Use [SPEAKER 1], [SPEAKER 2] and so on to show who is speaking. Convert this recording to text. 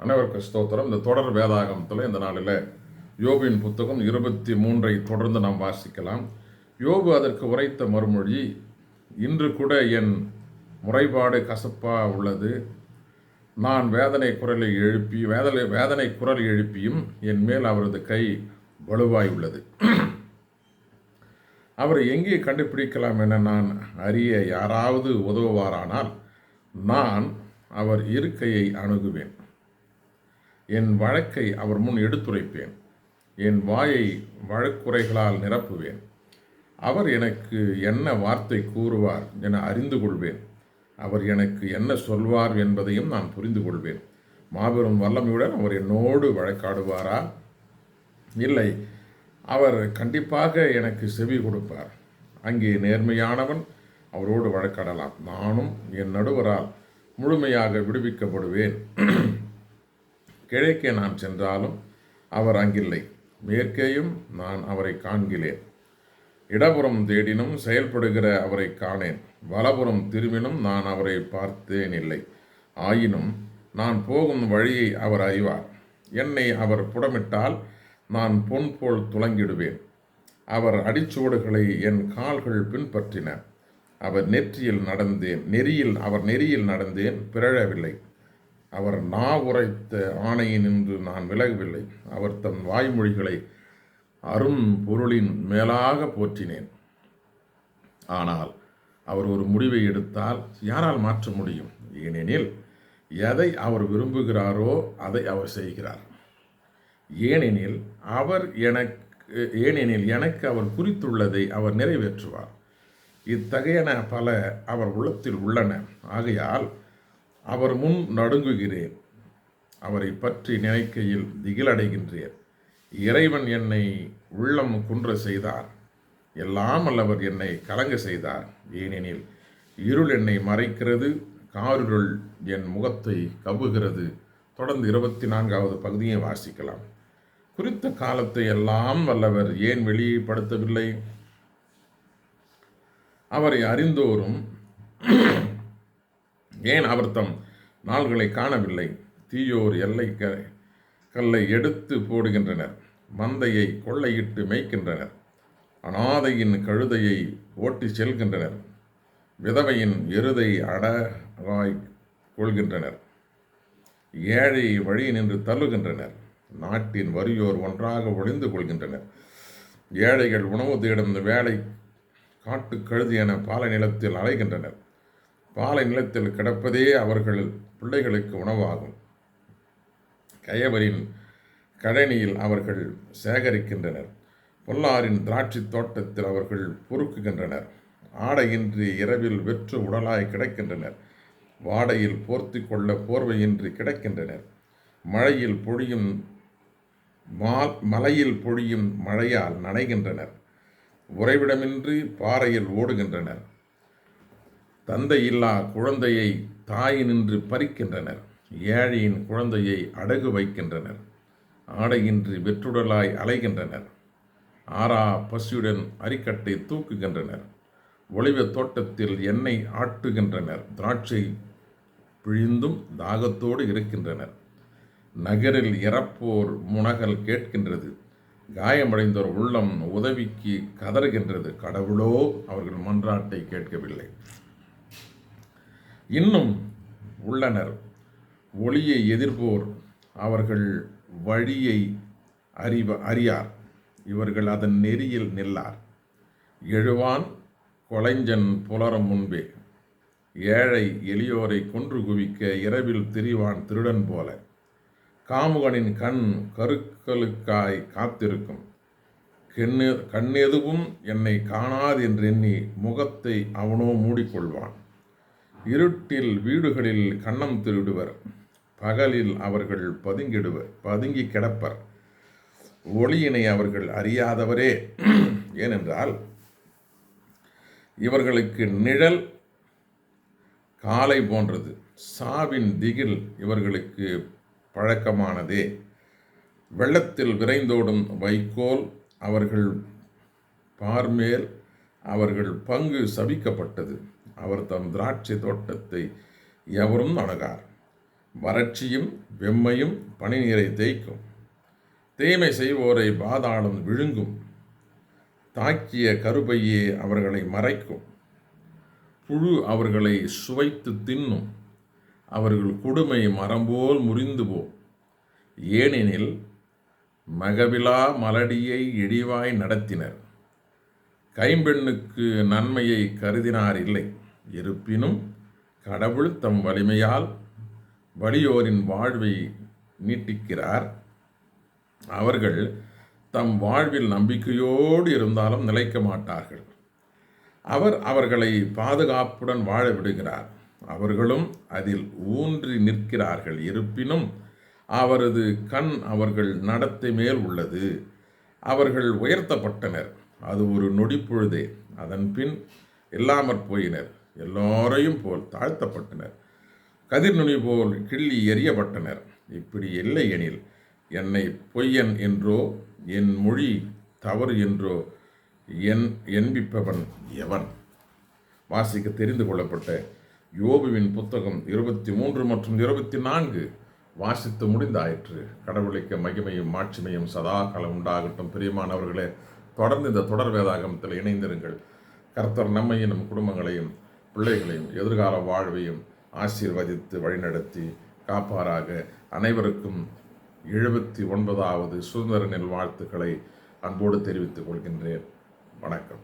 [SPEAKER 1] அனைவருக்கு ஸ்தோத்திரம். இந்த தொடர் வேதாகமத்தில் இந்த நாளில் யோபின் புத்தகம் 23 தொடர்ந்து நாம் வாசிக்கலாம். யோபு அதற்கு உரைத்த மறுமொழி, இன்று கூட என் முறைப்பாடு கசப்பாக உள்ளது. நான் வேதனை குரல் எழுப்பியும் என் மேல் அவரது கை வலுவாய் உள்ளது. அவரை எங்கே கண்டுபிடிக்கலாம் என நான் அறிய யாராவது உதவுவாரானால் நான் அவர் இருக்கையை அணுகுவேன். என் வழக்கை அவர் முன் எடுத்துரைப்பேன். என் வாயை வழக்குரைகளால் நிரப்புவேன். அவர் எனக்கு என்ன வார்த்தை கூறுவார் என அறிந்து கொள்வேன். அவர் எனக்கு என்ன சொல்வார் என்பதையும் நான் புரிந்து கொள்வேன். மாபெரும் வல்லமையுடன் அவர் என்னோடு வழக்காடுவாரா? இல்லை, அவர் கண்டிப்பாக எனக்கு செவி கொடுப்பார். அங்கே நேர்மையானவன் அவரோடு வழக்காடலாம். நானும் என் நடுவரால் முழுமையாக விடுவிக்கப்படுவேன். கிழக்கே நான் சென்றாலும் அவர் அங்கில்லை, மேற்கேயும் நான் அவரை காண்கிறேன். இடப்புறம் தேடினும் செயல்படுகிற அவரை காணேன். வலப்புறம் திரும்பினும் நான் அவரை பார்த்தேன் இல்லை. ஆயினும் நான் போகும் வழியை அவர் அறிவார். என்னை அவர் புடமிட்டால் நான் பொன் போல் துலங்கிடுவேன். அவர் அடிச்சுவடுகளை என் கால்கள் பின்பற்றின. அவர் நெறியில் நடந்தேன், பிறழவில்லை. அவர் உரைத்த ஆணையினின்று நான் விலகவில்லை. அவர் தம் வாய்மொழிகளை அரும் பொருளின் மேலாக போற்றினேன். ஆனால் அவர் ஒரு முடிவை எடுத்தால் யாரால் மாற்ற முடியும்? ஏனெனில் எதை அவர் விரும்புகிறாரோ அதை அவர் செய்கிறார். ஏனெனில் எனக்கு அவர் குறித்துள்ளதை அவர் நிறைவேற்றுவார். இத்தகையன பல அவர் உள்ளத்தில் உள்ளன. ஆகையால் அவர் முன் நடுங்குகிறேன். அவரை பற்றி நினைக்கையில் திகிலடைகின்றேன். இறைவன் என்னை உள்ளம் குன்ற செய்தார். எல்லாம் அல்லவர் என்னை கலங்க செய்தார். ஏனெனில் இருள் என்னை மறைக்கிறது, காரிருள் என் முகத்தை கவ்வுகிறது. தொடர்ந்து 24வது பகுதியை வாசிக்கலாம். குறித்த காலத்தை எல்லாம் வல்லவர் ஏன் வெளிப்படுத்தவில்லை? அவரை அறிந்தோரும் ஏன் அவர் தம் நாள்களை காணவில்லை? தீயோர் கல்லை எடுத்து போடுகின்றனர், மந்தையை கொள்ளையிட்டு மேய்க்கின்றனர், அனாதையின் கழுதையை ஓட்டி செல்கின்றனர், விதவையின் எருதை அடவாய் கொள்கின்றனர், ஏழை வழி நின்று தள்ளுகின்றனர், நாட்டின் வறியோர் ஒன்றாக ஒளிந்து கொள்கின்றனர், ஏழைகள் உணவு தேடும் வேலை காட்டு கழுதி என பாலை நிலத்தில் அலைகின்றனர். பாலை நிலத்தில் கிடப்பதே அவர்கள் பிள்ளைகளுக்கு உணவாகும். கயவரின் கழனியில் அவர்கள் சேகரிக்கின்றனர். பொல்லாரின் திராட்சை தோட்டத்தில் அவர்கள் பொறுக்குகின்றனர். ஆடையின்றி இரவில் வெற்று உடலாய் கிடக்கின்றனர். வாடையில் போர்த்தி கொள்ள போர்வையின்றி கிடக்கின்றனர். மலையில் பொழியும் மழையால் நனைகின்றனர். உறைவிடமின்றி பாறையில் ஓடுகின்றனர். தந்தையில்லா குழந்தையை தாயினின்று பறிக்கின்றனர். ஏழையின் குழந்தையை அடகு வைக்கின்றனர். ஆடையின்றி வெற்றுடலாய் அலைகின்றனர். ஆறா பசியுடன் அரிக்கட்டை தூக்குகின்றனர். ஒளிவ தோட்டத்தில் எண்ணெய் ஆட்டுகின்றனர். திராட்சை பிழிந்தும் தாகத்தோடு இருக்கின்றனர். நகரில் இறப்போர் முனகல் கேட்கின்றது. காயமடைந்தோர் உள்ளம் உதவிக்கு கதறுகின்றது. கடவுளோ அவர்கள் மன்றாட்டை கேட்கவில்லை. இன்னும் உள்ளனர் ஒளியை எதிர்ப்போர், அவர்கள் வழியை அறியார். இவர்கள் அதன் நெறியில் நில்லார். எழுவான் கொலைஞ்சன் புலரும் முன்பே. ஏழை எளியோரை கொன்று குவிக்க இரவில் திரிவான் திருடன் போல. காமுகனின் கண் கருக்களுக்காய் காத்திருக்கும். கண்ணெதுவும் என்னை காணாது என்றெண்ணி முகத்தை அவனோ மூடிக்கொள்வான். இருட்டில் வீடுகளில் கன்னம் திருடுவர். பகலில் அவர்கள் பதுங்கி கிடப்பர். ஒளியினை அவர்கள் அறியாதவரே. ஏனென்றால் இவர்களுக்கு நிழல் காலை போன்றது. சாவின் திகில் இவர்களுக்கு பழக்கமானதே. வெள்ளத்தில் விரைந்தோடும் வைக்கோல் அவர்கள் பார்மேல் அவர்கள் பங்கு சபிக்கப்பட்டது. அவர் தம் திராட்சை தோட்டத்தை எவரும் அணுகார். வறட்சியும் வெம்மையும் பனிநீரை தேய்க்கும். தீமை செய்வோரை பாதாளம் விழுங்கும். தாக்கிய கருப்பையே அவர்களை மறைக்கும். புழு அவர்களை சுவைத்து தின்னும். அவர்கள் கொடுமை மரம்போல் முறிந்து போம். ஏனெனில் மகவிலா மலடியை இழிவாய் நடத்தினர். கைம்பெண்ணுக்கு நன்மையை கருதினார் இல்லை. இருப்பினும் கடவுள் தம் வலிமையால் வலியோரின் வாழ்வை நீட்டிக்கிறார். அவர்கள் தம் வாழ்வில் நம்பிக்கையோடு இருந்தாலும் நிலைக்க மாட்டார்கள். அவர் அவர்களை பாதுகாப்புடன் வாழ விடுகிறார். அவர்களும் அதில் ஊன்றி நிற்கிறார்கள். இருப்பினும் அவரது கண் அவர்கள் நடத்தை மேல் உள்ளது. அவர்கள் உயர்த்தப்பட்டனர். அது ஒரு நொடிப்பொழுதே. அதன் பின் இல்லாமற் போயினர். எல்லோரையும் போல் தாழ்த்தப்பட்டனர். கதிர் நுனி போல் கிள்ளி எறியப்பட்டனர். இப்படி இல்லை எனில் என்னை பொய்யன் என்றோ என் மொழி தவறு என்றோ என்பிப்பவன் எவன்? வாசிக்க தெரிந்து கொள்ளப்பட்ட யோபுவின் புத்தகம் 23 மற்றும் 24 வாசித்து முடிந்தாயிற்று. கடவுளுக்கு மகிமையும் மாட்சிமையும் சதா காலம் உண்டாகட்டும். பிரியமானவர்களே, தொடர்ந்து இந்த தொடர் வேதாகமத்தில் இணைந்திருங்கள். கர்த்தர் நம்மையும் நம் குடும்பங்களையும் பிள்ளைகளையும் எதிர்கால வாழ்வையும் ஆசீர்வதித்து வழிநடத்தி காப்பாராக. அனைவருக்கும் 79வது சுதந்திர நெல் வாழ்த்துக்களை அன்போடு தெரிவித்துக் கொள்கின்றேன். வணக்கம்.